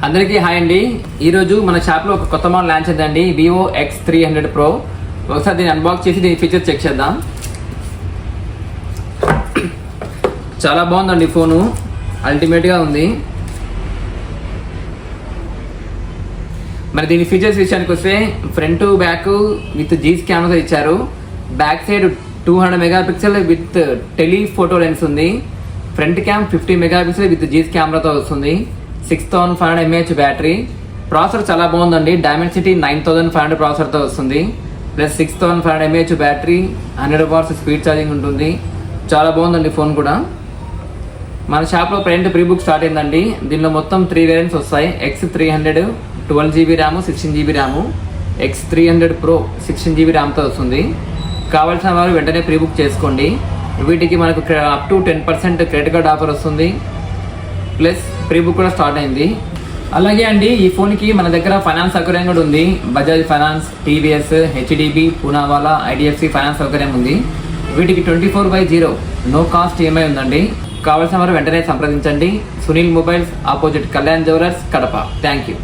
అందరికీ హాయ్ అండి. ఈరోజు మన షాప్లో ఒక కొత్త మోడల్ లాంచ్ అయిందండి, వివో X300 Pro. ఒకసారి దీన్ని అన్బాక్స్ చేసి దీని ఫీచర్స్ చెక్ చేద్దాం. చాలా బాగుందండి ఫోను, అల్టిమేట్గా ఉంది. మరి దీని ఫీచర్స్ విషయానికి వస్తే front back with Zeiss camera ఇచ్చారు. Back side 200 megapixel with telephoto lens ఉంది. Front cam 50 megapixel with Zeiss కెమెరాతో వస్తుంది. 6500 mAh బ్యాటరీ. ప్రాసెసర్ చాలా బాగుందండి, డైమెన్సిటీ 9500 ప్రాసెసర్తో వస్తుంది. Plus 6500 mAh battery, 100 watts speed charging ఉంటుంది. చాలా బాగుందండి ఫోన్ కూడా. మన షాప్లో ప్రింట్ ప్రీ బుక్ స్టార్ట్ అయిందండి. దీనిలో మొత్తం 3 వేరియంట్స్ వస్తాయి. X300 12GB RAM, 16GB RAM. X300 Pro 16GB ర్యామ్తో వస్తుంది. కావాల్సిన వారు వెంటనే ప్రీ బుక్ చేసుకోండి. వీటికి మనకు up to 10% credit card offer వస్తుంది. ప్లస్ ప్రీ బుక్ కూడా స్టార్ట్ అయింది. అలాగే అండి, ఈ ఫోన్కి మన దగ్గర ఫైనాన్స్ సౌకర్యం కూడా ఉంది. Bajaj finance, TVS, HDB, Poonawalla, IDFC finance సౌకర్యం ఉంది. వీటికి 24/0 నో కాస్ట్ ఈఎంఐ ఉందండి. కావాల్సిన వారు వెంటనే సంప్రదించండి. Sunil mobiles, opposite Kalyan jewellers, Kadapa. Thank you.